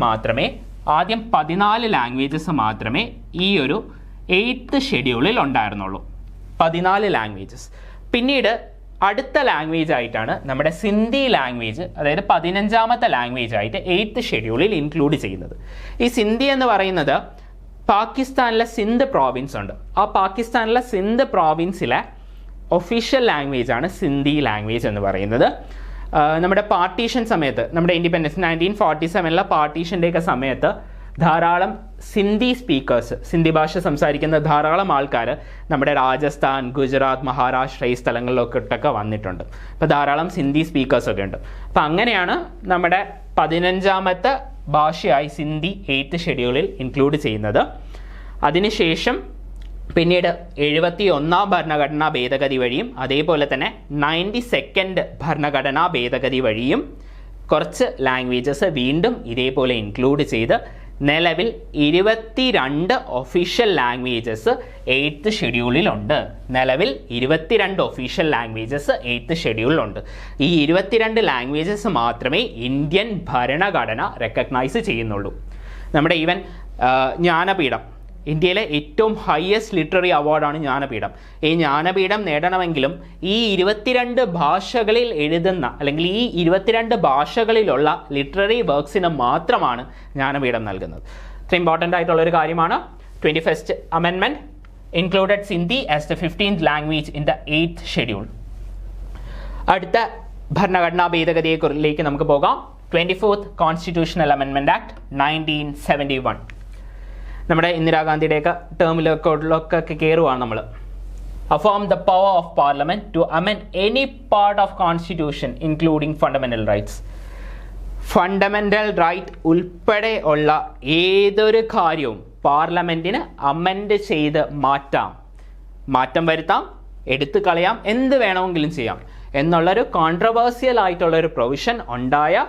മാത്രമേ ഈ ഒരു 8th ഷെഡ്യൂളിൽ ഉണ്ടായിരുന്നുള്ളൂ. 14 ലാംഗ്വേജസ്. പിന്നീട് അടുത്ത ലാംഗ്വേജ് ആയിട്ടാണ് നമ്മുടെ സിന്ധി ലാംഗ്വേജ്, അതായത് 15ാമത്തെ ലാംഗ്വേജ് ആയിട്ട് 8th ഷെഡ്യൂളിൽ ഇൻക്ലൂഡ് ചെയ്യുന്നത്. ഈ സിന്ധി എന്ന് പറയുന്നത് പാകിസ്ഥാനിലെ സിന്ധ് പ്രോവിൻസ് ഉണ്ട്. ആ പാകിസ്ഥാനിലെ സിന്ധ് പ്രോവിൻസിലെ ഒഫീഷ്യൽ ലാംഗ്വേജ് ആണ് സിന്ധി ലാംഗ്വേജ് എന്ന് പറയുന്നത്. നമ്മുടെ പാർട്ടീഷൻ സമയത്ത്, നമ്മുടെ ഇൻഡിപെൻഡൻസ് 1947 പാർട്ടീഷൻ്റെയൊക്കെ സമയത്ത് ധാരാളം സിന്ധി സ്പീക്കേഴ്സ്, സിന്ധി ഭാഷ സംസാരിക്കുന്ന ധാരാളം ആൾക്കാർ നമ്മുടെ രാജസ്ഥാൻ, ഗുജറാത്ത്, മഹാരാഷ്ട്ര ഈ സ്ഥലങ്ങളിലൊക്കെ വന്നിട്ടുണ്ട്. അപ്പോൾ ധാരാളം സിന്ധി സ്പീക്കേഴ്സൊക്കെ ഉണ്ട്. അപ്പോൾ അങ്ങനെയാണ് നമ്മുടെ 15ാമത്തെ ഭാഷയായി സിന്ധി 8th ഷെഡ്യൂളിൽ ഇൻക്ലൂഡ് ചെയ്യുന്നത്. അതിനുശേഷം പിന്നീട് 71ാം ഭരണഘടനാ ഭേദഗതി വഴിയും അതേപോലെ തന്നെ 92nd ഭരണഘടനാ ഭേദഗതി വഴിയും കുറച്ച് ലാംഗ്വേജസ് വീണ്ടും ഇതേപോലെ ഇൻക്ലൂഡ് ചെയ്ത് നിലവിൽ 22 ഒഫീഷ്യൽ ലാംഗ്വേജസ് 8th ഷെഡ്യൂളിലുണ്ട്. നിലവിൽ 22 ഒഫീഷ്യൽ ലാംഗ്വേജസ് 8th ഷെഡ്യൂളിലുണ്ട്. ഈ 22 ലാംഗ്വേജസ് മാത്രമേ ഇന്ത്യൻ ഭരണഘടന റെക്കഗ്നൈസ് ചെയ്യുന്നുള്ളൂ. നമ്മുടെ ഈവൻ ജ്ഞാനപീഠം, ഇന്ത്യയിലെ ഏറ്റവും ഹയസ്റ്റ് ലിറ്റററി അവാർഡാണ് ജ്ഞാനപീഠം. ഈ ജ്ഞാനപീഠം നേടണമെങ്കിലും ഈ 22 ഭാഷകളിൽ എഴുതുന്ന അല്ലെങ്കിൽ ഈ 22 ഭാഷകളിലുള്ള ലിറ്റററി വർക്ക്സിന് മാത്രമാണ് ജ്ഞാനപീഠം നൽകുന്നത്. ഇത്ര ഇമ്പോർട്ടൻ്റ് ആയിട്ടുള്ളൊരു കാര്യമാണ്. 21st Amendment included Sindhi as the 15th language in the 8th schedule. അടുത്ത ഭരണഘടനാ ഭേദഗതിയിലേക്ക് നമുക്ക് പോകാം. 24th Constitutional Amendment Act 1971. നമ്മുടെ ഇന്ദിരാഗാന്ധിയുടെയൊക്കെ ടേമിലൊക്കെ കയറുവാണ് നമ്മൾ. Affirm the power of parliament to amend any part of constitution including fundamental rights. Fundamental right ഉൾപ്പെടെ ഉള്ള ഏതൊരു കാര്യവും പാർലമെന്റിന് അമെൻഡ് ചെയ്ത് മാറ്റം വരുത്താം, എടുത്തു കളയാം, എന്ത് വേണമെങ്കിലും ചെയ്യാം എന്നുള്ളൊരു കോൺട്രവേഴ്സ്യൽ ആയിട്ടുള്ളൊരു പ്രൊവിഷൻ ഉണ്ടായ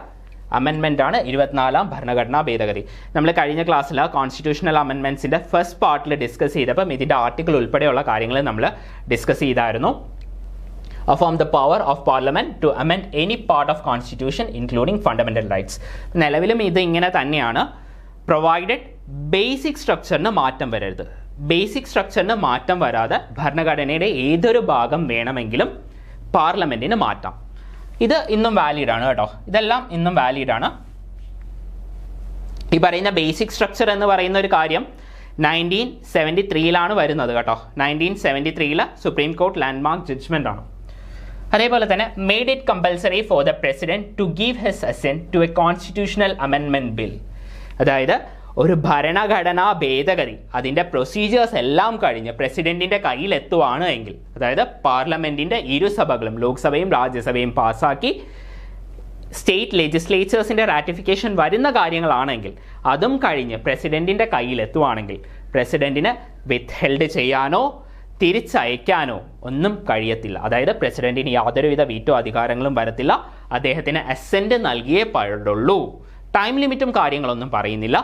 അമെൻമെൻ്റ് ആണ് 24ാം ഭരണഘടനാ ഭേദഗതി. നമ്മൾ കഴിഞ്ഞ ക്ലാസ്സിൽ കോൺസ്റ്റിറ്റ്യൂഷണൽ അമെൻമെൻറ്റ്സിൻ്റെ ഫസ്റ്റ് പാർട്ടിൽ ഡിസ്കസ് ചെയ്തപ്പം ഇതിൻ്റെ ആർട്ടിക്കിൾ ഉൾപ്പെടെയുള്ള കാര്യങ്ങൾ നമ്മൾ ഡിസ്കസ് ചെയ്തായിരുന്നു. affirm the power of parliament to amend any part of constitution including fundamental rights. നിലവിലും ഇത് ഇങ്ങനെ തന്നെയാണ്. പ്രൊവൈഡഡ് ബേസിക് സ്ട്രക്ചറിന് മാറ്റം വരരുത്. ബേസിക് സ്ട്രക്ചറിന് മാറ്റം വരാതെ ഭരണഘടനയുടെ ഏതൊരു ഭാഗം വേണമെങ്കിലും പാർലമെൻറ്റിന് മാറ്റാം. ഇത് ഇന്നും വാലിഡ് ആണ് കേട്ടോ. ഇതെല്ലാം ഇന്നും വാലിഡ് ആണ്. ഈ പറയുന്ന ബേസിക് സ്ട്രക്ചർ എന്ന് പറയുന്ന ഒരു കാര്യം 1973 വരുന്നത് കേട്ടോ. 1973 സുപ്രീം കോർട്ട് ലാൻഡ്മാർക്ക് ജഡ്ജ്മെൻ്റ് ആണ്. അതേപോലെ തന്നെ made it compulsory for the president to give his assent to a constitutional അമെൻമെന്റ് ബിൽ. അതായത് ഒരു ഭരണഘടനാ ഭേദഗതി അതിൻ്റെ പ്രൊസീജിയേഴ്സ് എല്ലാം കഴിഞ്ഞ് പ്രസിഡന്റിൻ്റെ കയ്യിലെത്തുവാണ് എങ്കിൽ, അതായത് പാർലമെന്റിൻ്റെ ഇരുസഭകളും ലോക്സഭയും രാജ്യസഭയും പാസ്സാക്കി സ്റ്റേറ്റ് ലെജിസ്ലേച്ചേഴ്സിൻ്റെ റാറ്റിഫിക്കേഷൻ വരുന്ന കാര്യങ്ങളാണെങ്കിൽ അതും കഴിഞ്ഞ് പ്രസിഡന്റിൻ്റെ കയ്യിലെത്തുവാണെങ്കിൽ പ്രസിഡന്റിന് വിത്ത്ഹെൽഡ് ചെയ്യാനോ തിരിച്ചയക്കാനോ ഒന്നും കഴിയത്തില്ല. അതായത് പ്രസിഡന്റിന് യാതൊരുവിധ വീറ്റോ അധികാരങ്ങളും വരത്തില്ല. അദ്ദേഹത്തിന് അസെന്റ് നൽകിയേ പാടുള്ളൂ. ടൈം ലിമിറ്റും കാര്യങ്ങളൊന്നും പറയുന്നില്ല.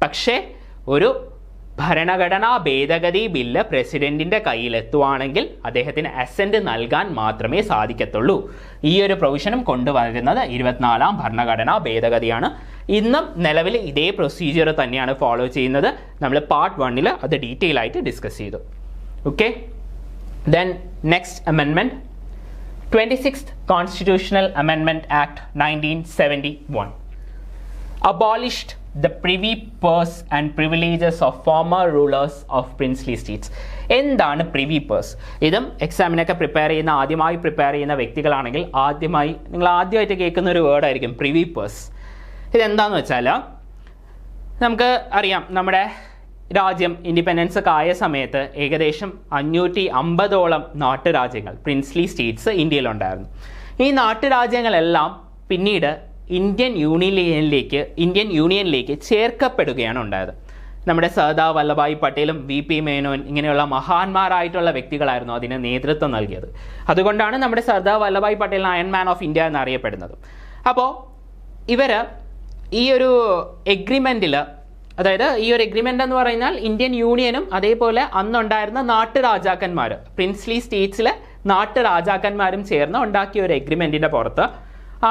പക്ഷേ ഒരു ഭരണഘടനാ ഭേദഗതി ബില്ല് പ്രസിഡന്റിൻ്റെ കയ്യിലെത്തുവാണെങ്കിൽ അദ്ദേഹത്തിന് അസെന്റ് നൽകാൻ മാത്രമേ സാധിക്കത്തുള്ളൂ. ഈ ഒരു പ്രൊവിഷനും കൊണ്ടുവരുന്നത് 24ാം ഭരണഘടനാ ഭേദഗതിയാണ്. ഇന്നും നിലവിൽ ഇതേ പ്രൊസീജിയർ തന്നെയാണ് ഫോളോ ചെയ്യുന്നത്. നമ്മൾ പാർട്ട് 1 അത് ഡീറ്റെയിൽ ആയിട്ട് ഡിസ്കസ് ചെയ്തു. Okay, Then next amendment, 26th Constitutional Amendment Act 1971 abolished the privy purse and privileges of former rulers of princely states. എന്താണ് പ്രിവി പേഴ്സ്? ഇതും എക്സാമിനൊക്കെ ആദ്യമായി പ്രിപ്പയർ ചെയ്യുന്ന വ്യക്തികളാണെങ്കിൽ നിങ്ങൾ ആദ്യമായിട്ട് കേൾക്കുന്ന ഒരു വേർഡായിരിക്കും പ്രിവി പേഴ്സ്. ഇതെന്താണെന്ന് വെച്ചാൽ നമുക്ക് അറിയാം, നമ്മുടെ രാജ്യം ഇൻഡിപെൻഡൻസ് ഒക്കെ ആയ സമയത്ത് ഏകദേശം 550ഓളം നാട്ടുരാജ്യങ്ങൾ പ്രിൻസ്ലി സ്റ്റേറ്റ്സ് ഇന്ത്യയിലുണ്ടായിരുന്നു. ഈ നാട്ടുരാജ്യങ്ങളെല്ലാം പിന്നീട് ഇന്ത്യൻ യൂണിയനിലേക്ക് ചേർക്കപ്പെടുകയാണ് ഉണ്ടായത്. നമ്മുടെ സർദാർ വല്ലഭായ് പട്ടേലും VP മേനോൻ ഇങ്ങനെയുള്ള മഹാന്മാരായിട്ടുള്ള വ്യക്തികളായിരുന്നു അതിന് നേതൃത്വം നൽകിയത്. അതുകൊണ്ടാണ് നമ്മുടെ Sardar Vallabhbhai Patel iron man of India എന്നറിയപ്പെടുന്നത്. അപ്പോൾ ഇവർ ഈ ഒരു എഗ്രിമെൻറ്റിൽ, അതായത് ഈ ഒരു എഗ്രിമെൻ്റ് എന്ന് പറഞ്ഞാൽ ഇന്ത്യൻ യൂണിയനും അതേപോലെ അന്നുണ്ടായിരുന്ന നാട്ടുരാജാക്കന്മാർ, പ്രിൻസ്ലി സ്റ്റേറ്റ്സിലെ നാട്ടുരാജാക്കന്മാരും ചേർന്ന് ഉണ്ടാക്കിയ ഒരു എഗ്രിമെൻറ്റിൻ്റെ പുറത്ത്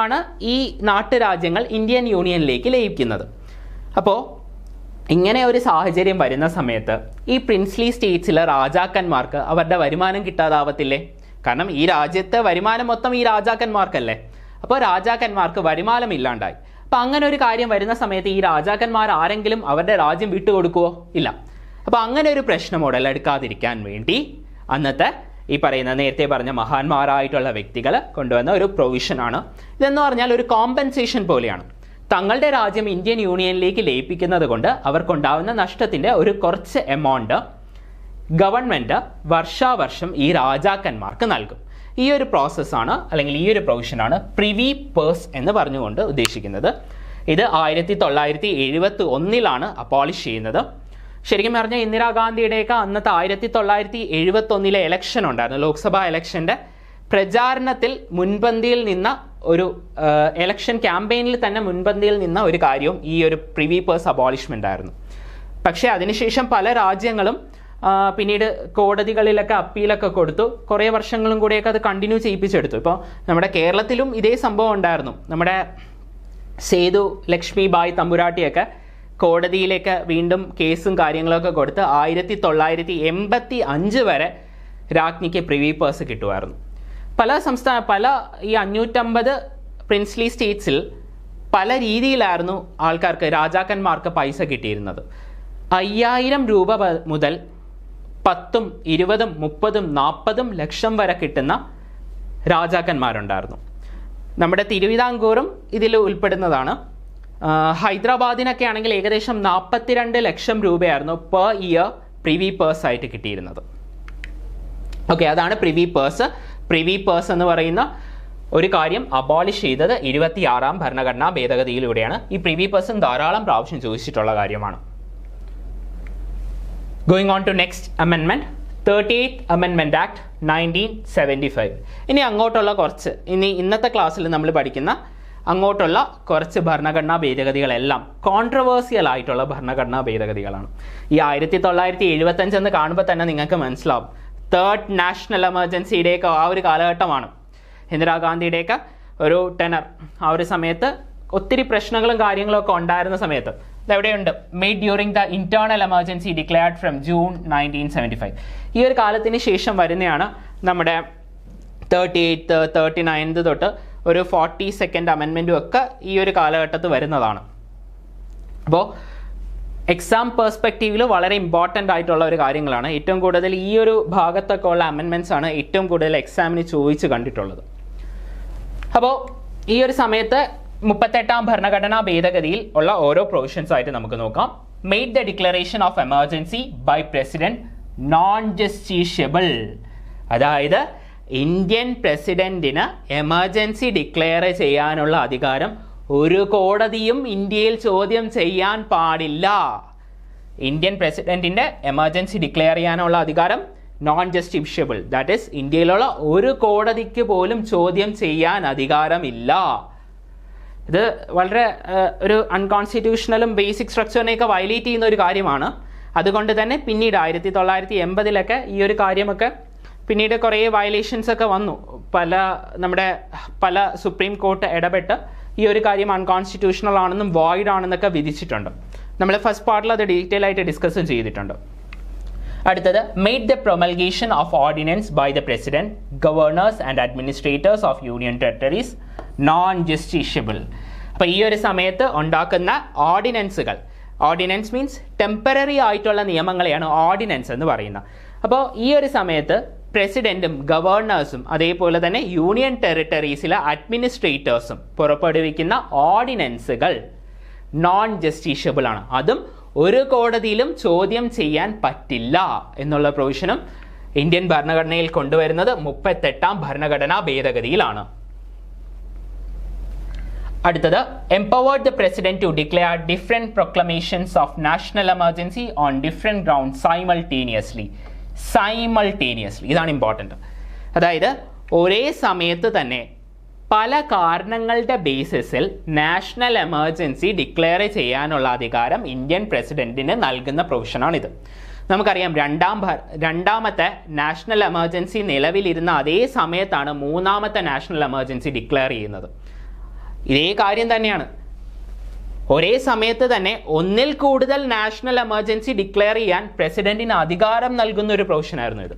ആണ് ഈ നാട്ടുരാജ്യങ്ങൾ ഇന്ത്യൻ യൂണിയനിലേക്ക് ലയിക്കുന്നത്. അപ്പോൾ ഇങ്ങനെ ഒരു സാഹചര്യം വരുന്ന സമയത്ത് ഈ പ്രിൻസ്ലി സ്റ്റേറ്റ്സിലെ രാജാക്കന്മാർക്ക് അവരുടെ വരുമാനം കിട്ടാതാവത്തില്ലേ? കാരണം ഈ രാജ്യത്തെ വരുമാനം മൊത്തം ഈ രാജാക്കന്മാർക്കല്ലേ. അപ്പോൾ രാജാക്കന്മാർക്ക് വരുമാനം ഇല്ലാണ്ടായി. അപ്പം അങ്ങനെ ഒരു കാര്യം വരുന്ന സമയത്ത് ഈ രാജാക്കന്മാർ ആരെങ്കിലും അവരുടെ രാജ്യം വിട്ടുകൊടുക്കുമോ? ഇല്ല. അപ്പോൾ അങ്ങനെ ഒരു പ്രശ്നം ഉടലെടുക്കാതിരിക്കാൻ വേണ്ടി അന്നത്തെ ഈ പറയുന്ന നേരത്തെ പറഞ്ഞ മഹാന്മാരായിട്ടുള്ള വ്യക്തികൾ കൊണ്ടുവന്ന ഒരു പ്രൊവിഷനാണ് ഇതെന്ന് പറഞ്ഞാൽ ഒരു കോമ്പൻസേഷൻ പോലെയാണ്. തങ്ങളുടെ രാജ്യം ഇന്ത്യൻ യൂണിയനിലേക്ക് ലയിപ്പിക്കുന്നത് കൊണ്ട് അവർക്കുണ്ടാവുന്ന നഷ്ടത്തിൻ്റെ ഒരു കുറച്ച് എമൗണ്ട് ഗവൺമെൻറ് വർഷാവർഷം ഈ രാജാക്കന്മാർക്ക് നൽകും. ഈ ഒരു പ്രോസസ്സാണ് അല്ലെങ്കിൽ ഈ ഒരു പ്രൊവിഷനാണ് പ്രിവി പേഴ്സ് എന്ന് പറഞ്ഞുകൊണ്ട് ഉദ്ദേശിക്കുന്നത്. ഇത് 1971 അബോളിഷ് ചെയ്യുന്നത്. ശരിക്കും പറഞ്ഞാൽ ഇന്ദിരാഗാന്ധിയുടെയൊക്കെ അന്നത്തെ 1971 എലക്ഷൻ ഉണ്ടായിരുന്നു, ലോക്സഭാ എലക്ഷൻ്റെ പ്രചാരണത്തിൽ മുൻപന്തിയിൽ നിന്ന ഒരു എലക്ഷൻ ക്യാമ്പയിനിൽ തന്നെ മുൻപന്തിയിൽ നിന്ന ഒരു കാര്യവും ഈ ഒരു പ്രിവി പേഴ്സ് അബോളിഷ്മെൻ്റ് ആയിരുന്നു. പക്ഷേ അതിനുശേഷം പല രാജ്യങ്ങളും പിന്നീട് കോടതികളിലൊക്കെ അപ്പീലൊക്കെ കൊടുത്തു. കുറേ വർഷങ്ങളും കൂടിയൊക്കെ അത് കണ്ടിന്യൂ ചെയ്യിപ്പിച്ചെടുത്തു. ഇപ്പോൾ നമ്മുടെ കേരളത്തിലും ഇതേ സംഭവം ഉണ്ടായിരുന്നു. നമ്മുടെ സേതു ലക്ഷ്മിബായി തമ്പുരാട്ടിയൊക്കെ കോടതിയിലേക്ക് വീണ്ടും കേസും കാര്യങ്ങളൊക്കെ കൊടുത്ത് 1985 വരെ രാജ്ഞിക്ക് പ്രിവി പേഴ്സ് കിട്ടുമായിരുന്നു. പല ഈ 550 പ്രിൻസ്ലി സ്റ്റേറ്റ്സിൽ പല രീതിയിലായിരുന്നു ആൾക്കാർക്ക്, രാജാക്കന്മാർക്ക് പൈസ കിട്ടിയിരുന്നത്. 5000 രൂപ മുതൽ 10, 20, 30, 40 ലക്ഷം വരെ കിട്ടുന്ന രാജാക്കന്മാരുണ്ടായിരുന്നു. നമ്മുടെ തിരുവിതാംകൂറും ഇതിൽ ഉൾപ്പെടുന്നതാണ്. ഹൈദരാബാദിനൊക്കെ ആണെങ്കിൽ ഏകദേശം 42 ലക്ഷം രൂപയായിരുന്നു പെർ ഇയർ പ്രിവി പേഴ്സ് ആയിട്ട് കിട്ടിയിരുന്നത്. ഓക്കെ, അതാണ് പ്രിവി പേഴ്സ്. പ്രിവി പേഴ്സ് എന്ന് പറയുന്ന ഒരു കാര്യം അബോളിഷ് ചെയ്തത് 26ാം ഭരണഘടനാ ഭേദഗതിയിലൂടെയാണ്. ഈ പ്രിവി പേഴ്സും ധാരാളം പ്രാവശ്യം ചോദിച്ചിട്ടുള്ള കാര്യമാണ്. Going on to next amendment, 38th Amendment Act 1975. ഇനി ഇന്നത്തെ ക്ലാസ്സിൽ നമ്മൾ പഠിക്കുന്ന അങ്ങോട്ടുള്ള കുറച്ച് ഭരണഘടനാ ഭേദഗതികളെല്ലാം കോൺട്രവേഴ്സിയൽ ആയിട്ടുള്ള ഭരണഘടനാ ഭേദഗതികളാണ്. ഈ 1975 എന്ന് കാണുമ്പോൾ തന്നെ നിങ്ങൾക്ക് മനസ്സിലാവും, തേർഡ് നാഷണൽ എമർജൻസിയുടെയൊക്കെ ആ ഒരു കാലഘട്ടമാണ്. ഇന്ദിരാഗാന്ധിയുടെയൊക്കെ ഒരു ടെനർ, ആ ഒരു സമയത്ത് ഒത്തിരി പ്രശ്നങ്ങളും കാര്യങ്ങളും ഒക്കെ ഉണ്ടായിരുന്ന സമയത്ത് ഇതെവിടെയുണ്ട്, made during the internal emergency declared from June 1975. ഈ ഒരു കാലത്തിന് ശേഷം വരുന്നതാണ് നമ്മുടെ 38th 39th തൊട്ട് ഒരു 42nd അമെൻമെൻറ്റും ഒക്കെ ഈ ഒരു കാലഘട്ടത്ത് വരുന്നതാണ്. അപ്പോൾ എക്സാം പെർസ്പെക്റ്റീവിൽ വളരെ ഇമ്പോർട്ടൻ്റ് ആയിട്ടുള്ള ഒരു കാര്യങ്ങളാണ്. ഏറ്റവും കൂടുതൽ ഈ ഒരു ഭാഗത്തൊക്കെ ഉള്ള അമെൻമെൻറ്റ്സ് ആണ് ഏറ്റവും കൂടുതൽ എക്സാമിന് ചോദിച്ച് കണ്ടിട്ടുള്ളത്. അപ്പോൾ ഈ ഒരു സമയത്ത് 38ാം ഭരണഘടനാ ഭേദഗതിയിൽ ഉള്ള ഓരോ പ്രൊവിഷൻസ് ആയിട്ട് നമുക്ക് നോക്കാം. Made the declaration of emergency by president non justiciable. അതായത് ഇന്ത്യൻ പ്രസിഡന്റിന് എമർജൻസി ഡിക്ലെയർ ചെയ്യാനുള്ള അധികാരം ഒരു കോടതിയും ഇന്ത്യയിൽ ചോദ്യം ചെയ്യാൻ പാടില്ല. ഇന്ത്യൻ പ്രസിഡന്റിന്റെ എമർജൻസി ഡിക്ലെയർ ചെയ്യാനുള്ള അധികാരം നോൺ ജസ്റ്റീഷ്യബിൾ, ദാറ്റ് ഈസ് ഇന്ത്യയിലുള്ള ഒരു കോടതിക്ക് പോലും ചോദ്യം ചെയ്യാൻ അധികാരമില്ല. ഇത് വളരെ ഒരു അൺകോൺസ്റ്റിറ്റ്യൂഷണലും ബേസിക് സ്ട്രക്ചറിനെയൊക്കെ വയലേറ്റ് ചെയ്യുന്ന ഒരു കാര്യമാണ്. അതുകൊണ്ട് തന്നെ പിന്നീട് 1980 ഈ ഒരു കാര്യമൊക്കെ പിന്നീട് കുറേ വയലേഷൻസ് ഒക്കെ വന്നു. പല സുപ്രീം കോർട്ട് ഇടപെട്ട് ഈ ഒരു കാര്യം അൺകോൺസ്റ്റിറ്റ്യൂഷണൽ ആണെന്നും വോയിഡ് ആണെന്നൊക്കെ വിധിച്ചിട്ടുണ്ട്. നമ്മൾ ഫസ്റ്റ് പാർട്ടിൽ അത് ഡീറ്റെയിൽ ആയിട്ട് ഡിസ്കസ് ചെയ്തിട്ടുണ്ട്. അടുത്തത് made the promulgation of ordinance by the president, governors and administrators of union territories non justiciable. അപ്പോൾ ഈ ഒരു സമയത്ത് ഉണ്ടാക്കുന്ന ഓർഡിനൻസുകൾ, ഓർഡിനൻസ് മീൻസ് ടെമ്പററി ആയിട്ടുള്ള നിയമങ്ങളെയാണ് ഓർഡിനൻസ് എന്ന് പറയുന്നത്. അപ്പോൾ ഈ ഒരു സമയത്ത് പ്രസിഡന്റും ഗവർണേഴ്സും അതേപോലെ തന്നെ യൂണിയൻ ടെറിട്ടറീസിലെ അഡ്മിനിസ്ട്രേറ്റേഴ്സും പുറപ്പെടുവിക്കുന്ന ഓർഡിനൻസുകൾ നോൺ ജസ്റ്റിഷ്യബിൾ ആണ്. അതും ഒരു കോടതിയിലും ചോദ്യം ചെയ്യാൻ പറ്റില്ല എന്നുള്ള പ്രൊവിഷനും ഇന്ത്യൻ ഭരണഘടനയിൽ കൊണ്ടുവരുന്നത് 38ാം ഭരണഘടനാ ഭേദഗതിയിലാണ്. അടുത്തത് empowered the president to declare different proclamations of national emergency on different ground simultaneously. ഇതാണ് ഇമ്പോർട്ടൻറ്റ്. അതായത് ഒരേ സമയത്ത് തന്നെ പല കാരണങ്ങളുടെ ബേസിസിൽ നാഷണൽ എമർജൻസി ഡിക്ലെയർ ചെയ്യാനുള്ള അധികാരം ഇന്ത്യൻ പ്രസിഡന്റിന് നൽകുന്ന പ്രൊവിഷനാണിത്. നമുക്കറിയാം രണ്ടാമത്തെ നാഷണൽ എമർജൻസി നിലവിലിരുന്ന അതേ സമയത്താണ് മൂന്നാമത്തെ നാഷണൽ എമർജൻസി ഡിക്ലെയർ ചെയ്യുന്നത്. ഇതേ കാര്യം തന്നെയാണ്. ഒരേ സമയത്ത് തന്നെ ഒന്നിൽ കൂടുതൽ നാഷണൽ എമർജൻസി ഡിക്ലെയർ ചെയ്യാൻ പ്രസിഡന്റിന് അധികാരം നൽകുന്ന ഒരു പ്രൊവിഷനായിരുന്നു ഇത്.